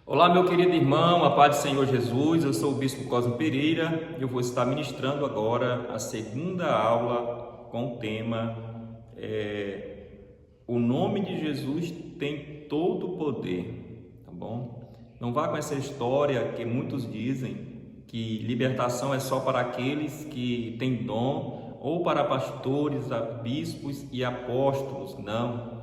Olá, meu querido irmão, a paz do Senhor Jesus. Eu sou o Bispo Cosme Pereira e eu vou estar ministrando agora a segunda aula com o tema O nome de Jesus tem todo o poder, tá bom? Não vá com essa história que muitos dizem que libertação é só para aqueles que têm dom ou para pastores, bispos e apóstolos. Não.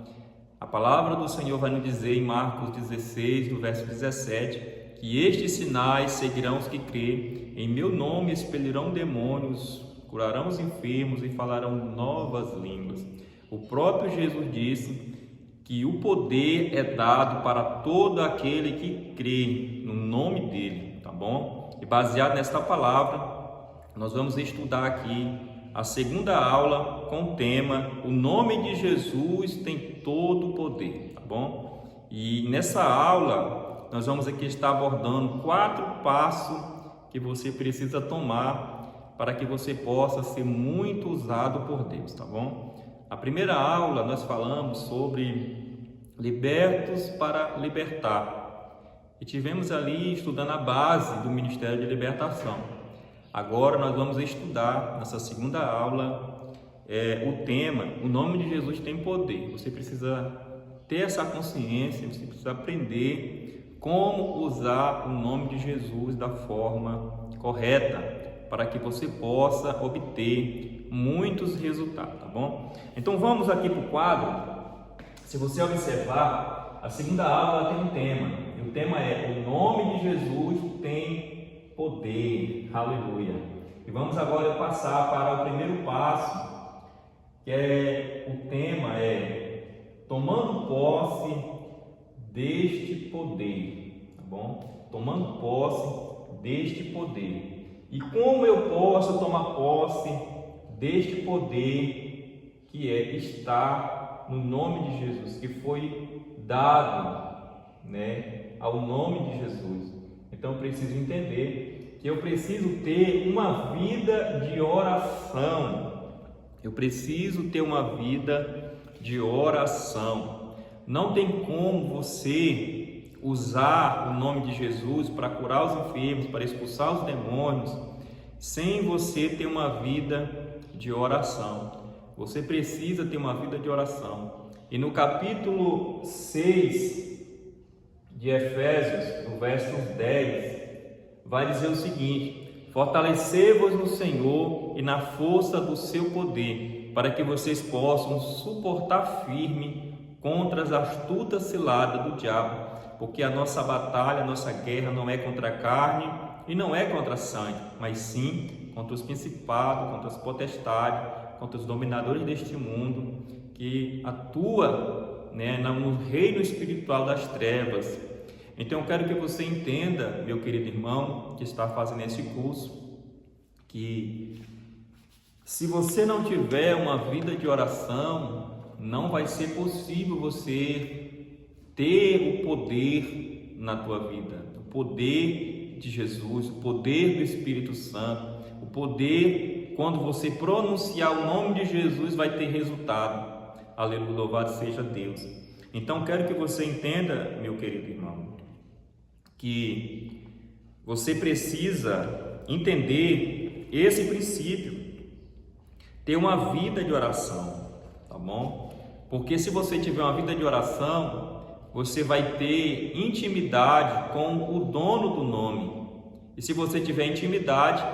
A palavra do Senhor vai nos dizer em Marcos 16, no verso 17, que estes sinais seguirão os que crêem, em meu nome expelirão demônios, curarão os enfermos e falarão novas línguas. O próprio Jesus disse que o poder é dado para todo aquele que crê no nome dele, tá bom? E baseado nesta palavra, nós vamos estudar aqui a segunda aula com o tema O nome de Jesus tem todo o poder, tá bom? E nessa aula nós vamos aqui estar abordando 4 passos que você precisa tomar para que você possa ser muito usado por Deus, tá bom? A primeira aula nós falamos sobre libertos para libertar e tivemos ali estudando a base do Ministério de Libertação. Agora nós vamos estudar, nessa segunda aula, o tema, o nome de Jesus tem poder. Você precisa ter essa consciência, você precisa aprender como usar o nome de Jesus da forma correta, para que você possa obter muitos resultados, tá bom? Então vamos aqui para o quadro. Se você observar, a segunda aula tem um tema, e o tema é o nome de Jesus tem poder, aleluia. E vamos agora passar para o primeiro passo, que o tema é tomando posse deste poder, tá bom? Tomando posse deste poder. E como eu posso tomar posse deste poder que está no nome de Jesus, que foi dado, ao nome de Jesus? Então eu preciso entender que eu preciso ter uma vida de oração. Eu preciso ter uma vida de oração. Não tem como você usar o nome de Jesus para curar os enfermos, para expulsar os demônios, sem você ter uma vida de oração. Você precisa ter uma vida de oração. E no capítulo 6 de Efésios, no verso 10, vai dizer o seguinte: fortalecei-vos no Senhor e na força do seu poder, para que vocês possam suportar firme contra as astutas ciladas do diabo, porque a nossa batalha, a nossa guerra não é contra a carne e não é contra a sangue, mas sim contra os principados, contra as potestades, contra os dominadores deste mundo, que atua no reino espiritual das trevas. Então eu quero que você entenda, meu querido irmão que está fazendo esse curso, que se você não tiver uma vida de oração, não vai ser possível você ter o poder na tua vida, o poder de Jesus, o poder do Espírito Santo, o poder quando você pronunciar o nome de Jesus vai ter resultado. Aleluia, louvado seja Deus. Então quero que você entenda, meu querido irmão, que você precisa entender esse princípio, ter uma vida de oração, tá bom? Porque se você tiver uma vida de oração, você vai ter intimidade com o dono do nome. E se você tiver intimidade,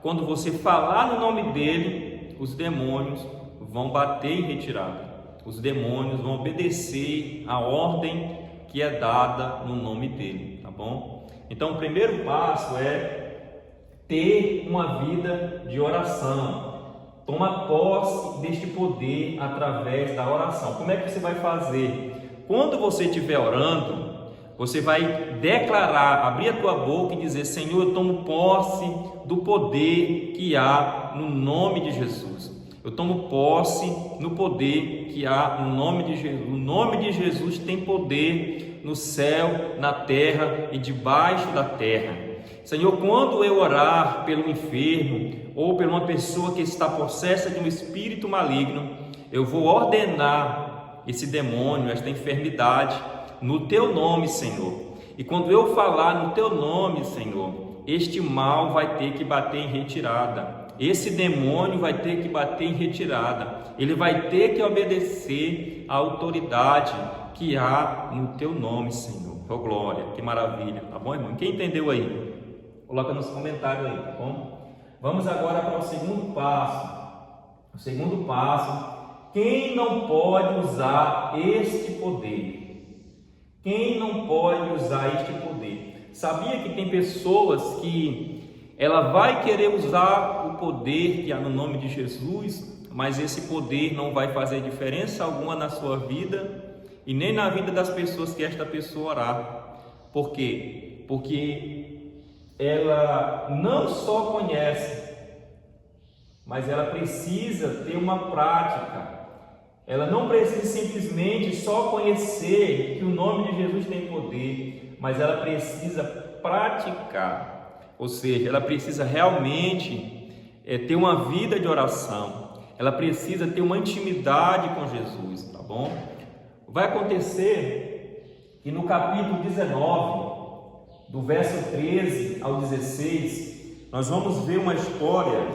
quando você falar no nome dele, os demônios vão bater em retirada. Os demônios vão obedecer a ordem que é dada no nome dele, tá bom? Então o primeiro passo é ter uma vida de oração. Toma posse deste poder através da oração. Como é que você vai fazer? Quando você estiver orando, você vai declarar, abrir a tua boca e dizer: Senhor, eu tomo posse do poder que há no nome de Jesus. Eu tomo posse no poder que há no nome de Jesus. O nome de Jesus tem poder no céu, na terra e debaixo da terra. Senhor, quando eu orar pelo enfermo ou por uma pessoa que está possessa de um espírito maligno, eu vou ordenar esse demônio, esta enfermidade, no teu nome, Senhor. E quando eu falar no teu nome, Senhor, este mal vai ter que bater em retirada. Esse demônio vai ter que bater em retirada. Ele vai ter que obedecer à autoridade que há no teu nome, Senhor. Oh, glória, que maravilha. Tá bom, irmão? Quem entendeu aí? Coloca nos comentários aí, tá bom? Vamos agora para o segundo passo. O segundo passo, quem não pode usar este poder? Quem não pode usar este poder? Sabia que tem pessoas que ela vai querer usar o poder que há no nome de Jesus, mas esse poder não vai fazer diferença alguma na sua vida e nem na vida das pessoas que esta pessoa orar. Por quê? Porque ela não só conhece, mas ela precisa ter uma prática. Ela não precisa simplesmente só conhecer que o nome de Jesus tem poder, mas ela precisa praticar. Ou seja, ela precisa realmente ter uma vida de oração. Ela precisa ter uma intimidade com Jesus, tá bom? Vai acontecer que no capítulo 19, do verso 13 ao 16, nós vamos ver uma história.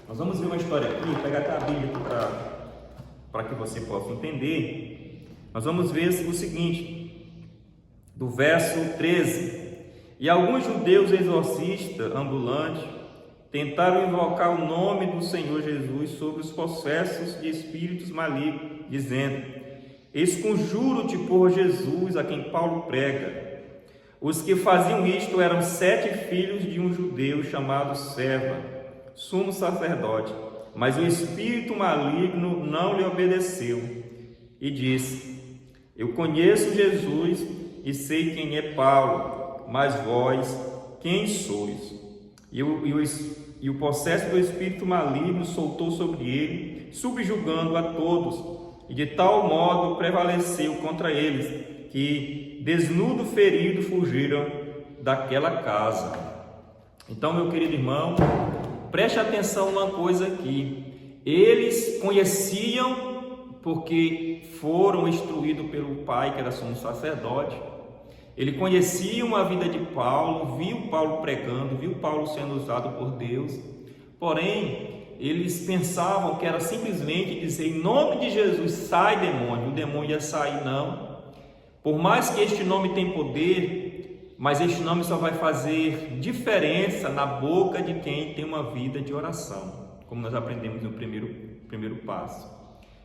Nós vamos ver uma história aqui, vou pegar até a Bíblia aqui para que você possa entender. Nós vamos ver o seguinte, do verso 13: e alguns judeus exorcistas ambulantes tentaram invocar o nome do Senhor Jesus sobre os possessos de espíritos malignos, dizendo: esconjuro-te por Jesus, a quem Paulo prega. Os que faziam isto eram 7 filhos de um judeu chamado Serva, sumo sacerdote, mas o espírito maligno não lhe obedeceu e disse: eu conheço Jesus e sei quem é Paulo, mas vós quem sois? E o possesso do espírito maligno soltou sobre ele, subjugando a todos, e de tal modo prevaleceu contra eles, que desnudo, ferido, fugiram daquela casa. Então, meu querido irmão, preste atenção numa coisa aqui. Eles conheciam porque foram instruídos pelo pai, que era sumo sacerdote. Ele conhecia a vida de Paulo, viu Paulo pregando, viu Paulo sendo usado por Deus. Porém, eles pensavam que era simplesmente dizer em nome de Jesus, sai demônio. O demônio ia sair, não. Por mais que este nome tenha poder, mas este nome só vai fazer diferença na boca de quem tem uma vida de oração, como nós aprendemos no primeiro passo.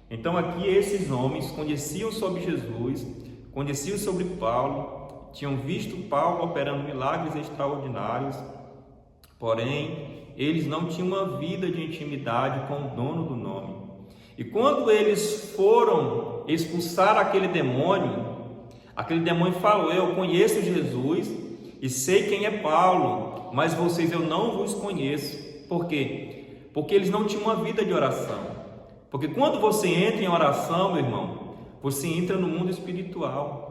Então aqui esses homens conheciam sobre Jesus, conheciam sobre Paulo, tinham visto Paulo operando milagres extraordinários, porém eles não tinham uma vida de intimidade com o dono do nome. E quando eles foram expulsar aquele demônio falou: eu conheço Jesus e sei quem é Paulo, mas vocês eu não vos conheço. Por quê? Porque eles não tinham uma vida de oração. Porque quando você entra em oração, meu irmão, você entra no mundo espiritual.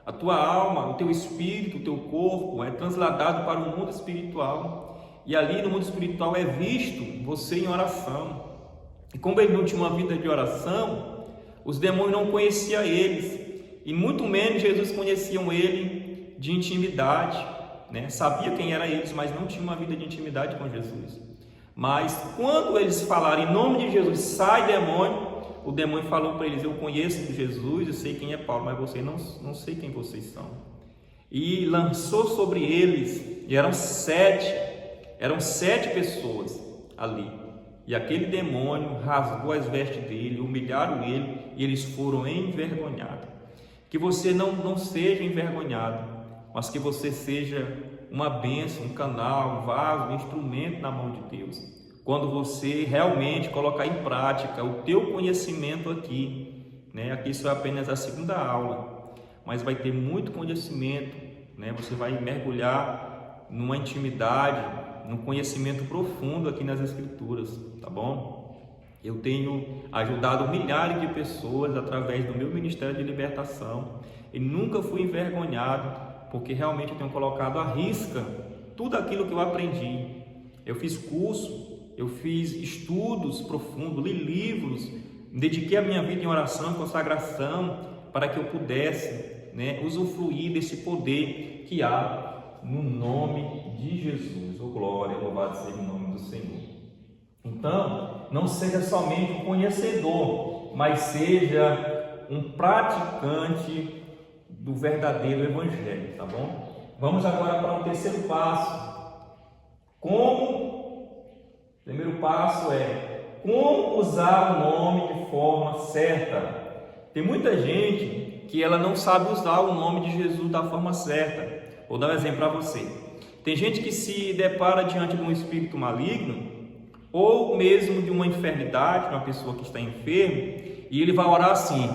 A tua alma, o teu espírito, o teu corpo é transladado para o mundo espiritual. E ali no mundo espiritual é visto você em oração. E como ele não tinha uma vida de oração, os demônios não conheciam eles. E muito menos Jesus conheciam ele de intimidade, né? Sabia quem era eles, mas não tinha uma vida de intimidade com Jesus. Mas quando eles falaram em nome de Jesus, sai demônio, o demônio falou para eles: eu conheço Jesus, eu sei quem é Paulo, mas você não sei quem vocês são. E lançou sobre eles, e eram sete pessoas ali. E aquele demônio rasgou as vestes dele, humilharam ele, e eles foram envergonhados. Que você não seja envergonhado, mas que você seja uma bênção, um canal, um vaso, um instrumento na mão de Deus. Quando você realmente colocar em prática o teu conhecimento aqui, né? Aqui isso é apenas a segunda aula, mas vai ter muito conhecimento, né? Você vai mergulhar numa intimidade, num conhecimento profundo aqui nas Escrituras, tá bom? Eu tenho ajudado milhares de pessoas através do meu ministério de libertação e nunca fui envergonhado, porque realmente eu tenho colocado à risca tudo aquilo que eu aprendi. Eu fiz curso, eu fiz estudos profundos, li livros, dediquei a minha vida em oração e consagração para que eu pudesse né, usufruir desse poder que há no nome de Jesus. Oh, glória, louvado seja o nome do Senhor. Então, não seja somente um conhecedor, mas seja um praticante do verdadeiro evangelho, tá bom? Vamos agora para o terceiro passo. O primeiro passo é como usar o nome de forma certa. Tem muita gente que ela não sabe usar o nome de Jesus da forma certa. Vou dar um exemplo para você. Tem gente que se depara diante de um espírito maligno ou mesmo de uma enfermidade, de uma pessoa que está enferma, e ele vai orar assim: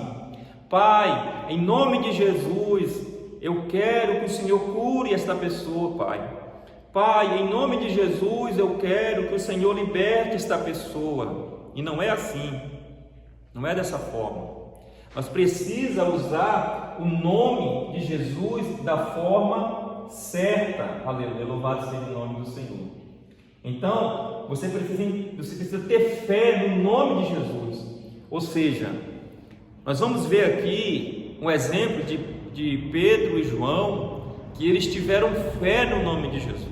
Pai, em nome de Jesus, eu quero que o Senhor cure esta pessoa, Pai. Pai, em nome de Jesus, eu quero que o Senhor liberte esta pessoa. E não é assim, não é dessa forma. Mas precisa usar o nome de Jesus da forma certa. Aleluia, louvado seja o nome do Senhor. Então, você precisa ter fé no nome de Jesus. Ou seja, nós vamos ver aqui um exemplo de Pedro e João, que eles tiveram fé no nome de Jesus.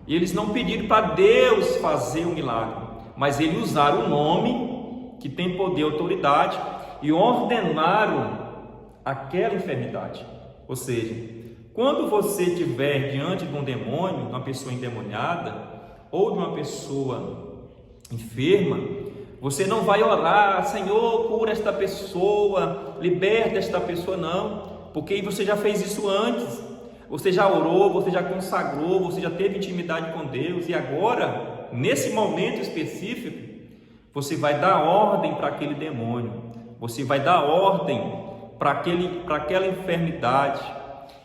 E eles não pediram para Deus fazer o milagre, mas eles usaram o nome que tem poder e autoridade e ordenaram aquela enfermidade. Ou seja, quando você estiver diante de um demônio, de uma pessoa endemoniada ou de uma pessoa enferma, você não vai orar: Senhor, cura esta pessoa, liberta esta pessoa, não, porque você já fez isso antes. Você já orou, você já consagrou, você já teve intimidade com Deus, e agora, nesse momento específico, você vai dar ordem para aquele demônio, você vai dar ordem para aquela enfermidade.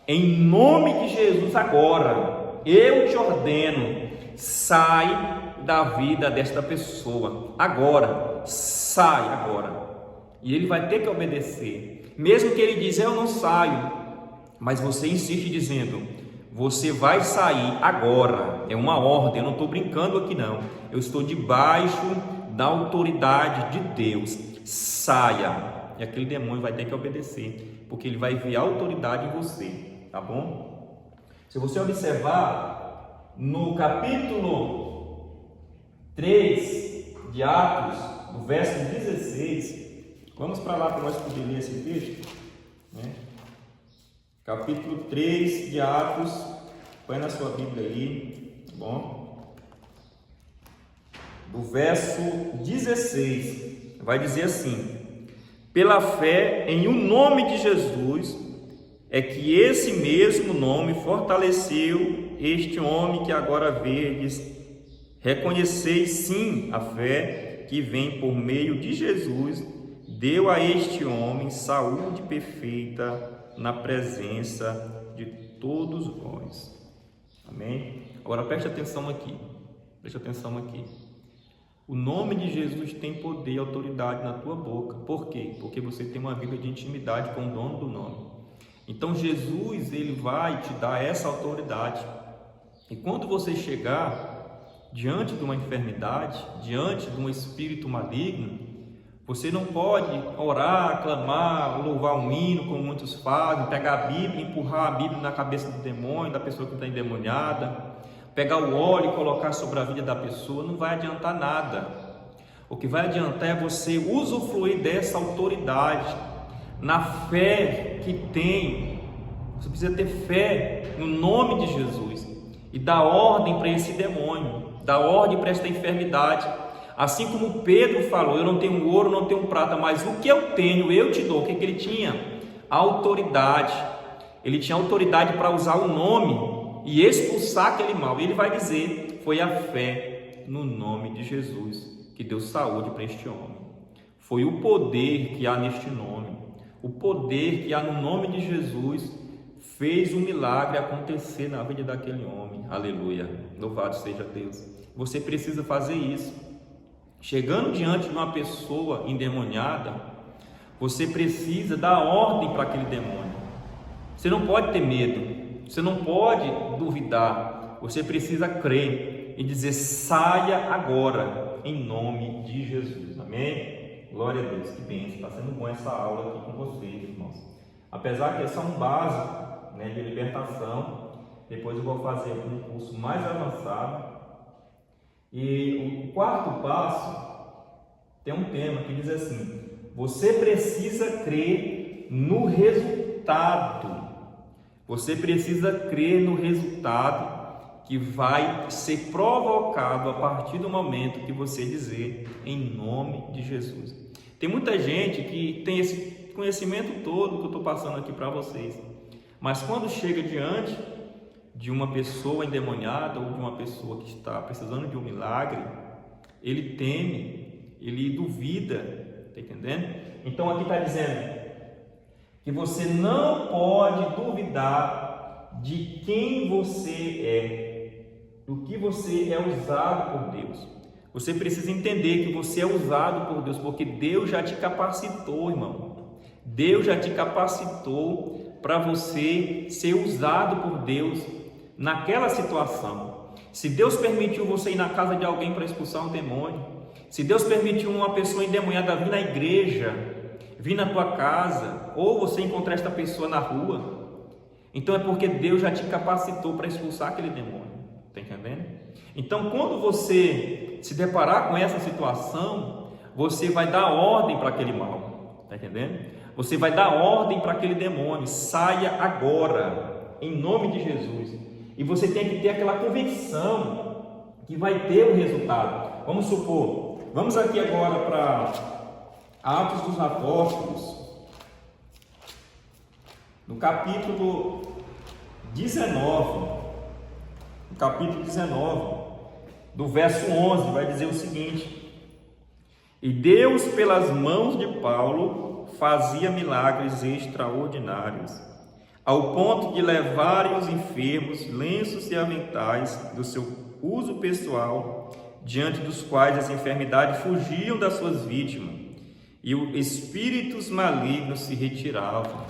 Em nome de Jesus, agora, eu te ordeno, sai da vida desta pessoa, agora, sai agora. E ele vai ter que obedecer, mesmo que ele diga: eu não saio. Mas você insiste dizendo: você vai sair agora. É uma ordem, eu não estou brincando aqui não. Eu estou debaixo da autoridade de Deus. Saia. E aquele demônio vai ter que obedecer, porque ele vai ver a autoridade em você, tá bom? Se você observar no capítulo 3 de Atos, no verso 16, vamos para lá para nós poder ler esse texto, né? Capítulo 3 de Atos, põe na sua Bíblia aí, tá bom? Do verso 16, vai dizer assim: pela fé em o nome de Jesus, é que esse mesmo nome fortaleceu este homem que agora vedes. Reconheceis sim a fé que vem por meio de Jesus, deu a este homem saúde perfeita na presença de todos nós. Amém? Agora preste atenção aqui. O nome de Jesus tem poder e autoridade na tua boca. Por quê? Porque você tem uma vida de intimidade com o dono do nome. Então Jesus, ele vai te dar essa autoridade. E quando você chegar diante de uma enfermidade, diante de um espírito maligno, você não pode orar, clamar, louvar um hino, como muitos fazem, pegar a Bíblia, empurrar a Bíblia na cabeça do demônio, da pessoa que está endemoniada, pegar o óleo e colocar sobre a vida da pessoa. Não vai adiantar nada. O que vai adiantar é você usufruir dessa autoridade, na fé que tem. Você precisa ter fé no nome de Jesus e dar ordem para esse demônio, dar ordem para esta enfermidade. Assim como Pedro falou: eu não tenho ouro, não tenho prata, mas o que eu tenho eu te dou. O que ele tinha? Autoridade. Ele tinha autoridade para usar o nome e expulsar aquele mal. E ele vai dizer: foi a fé no nome de Jesus que deu saúde para este homem. Foi o poder que há neste nome, o poder que há no nome de Jesus fez o milagre acontecer na vida daquele homem. Aleluia, louvado seja Deus. Você precisa fazer isso. Chegando diante de uma pessoa endemoniada, você precisa dar ordem para aquele demônio. Você não pode ter medo, você não pode duvidar, você precisa crer e dizer: saia agora, em nome de Jesus. Amém? Glória a Deus, que bênção. Está sendo bom essa aula aqui com vocês, irmãos. Apesar que é só um básico, né, de libertação. Depois eu vou fazer um curso mais avançado. E o quarto passo tem um tema que diz assim: você precisa crer no resultado. Você precisa crer no resultado que vai ser provocado a partir do momento que você dizer em nome de Jesus. Tem muita gente que tem esse conhecimento todo que eu estou passando aqui para vocês, mas quando chega diante de uma pessoa endemoniada ou de uma pessoa que está precisando de um milagre, ele teme, ele duvida, está entendendo? Então aqui está dizendo que você não pode duvidar de quem você é, do que você é usado por Deus. Você precisa entender que você é usado por Deus, porque Deus já te capacitou, irmão. Deus já te capacitou para você ser usado por Deus naquela situação. Se Deus permitiu você ir na casa de alguém para expulsar um demônio, se Deus permitiu uma pessoa endemoniada vir na igreja, vir na tua casa, ou você encontrar esta pessoa na rua, então é porque Deus já te capacitou para expulsar aquele demônio, está entendendo? Então quando você se deparar com essa situação, você vai dar ordem para aquele mal, está entendendo? Você vai dar ordem para aquele demônio: saia agora, em nome de Jesus. E você tem que ter aquela convicção que vai ter um resultado. Vamos supor, vamos aqui agora para Atos dos Apóstolos, no capítulo 19, do verso 11, vai dizer o seguinte: e Deus, pelas mãos de Paulo, fazia milagres extraordinários, ao ponto de levarem os enfermos lenços e aventais do seu uso pessoal, diante dos quais as enfermidades fugiam das suas vítimas, e os espíritos malignos se retiravam.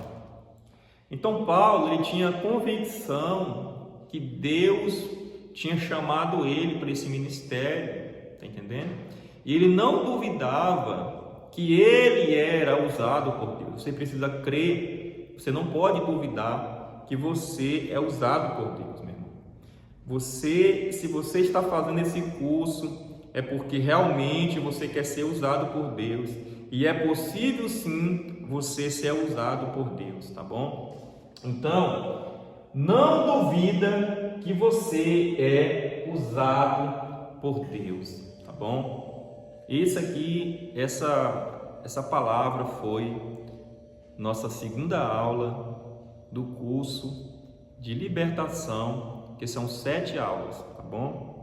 Então Paulo, ele tinha convicção que Deus tinha chamado ele para esse ministério, está entendendo? E ele não duvidava que ele era usado por Deus. Você precisa crer, você não pode duvidar que você é usado por Deus, meu irmão. Se você está fazendo esse curso, é porque realmente você quer ser usado por Deus. E é possível sim você ser usado por Deus, tá bom? Então, não duvida que você é usado por Deus, tá bom? Essa palavra foi nossa segunda aula do curso de libertação, que são 7 aulas, tá bom?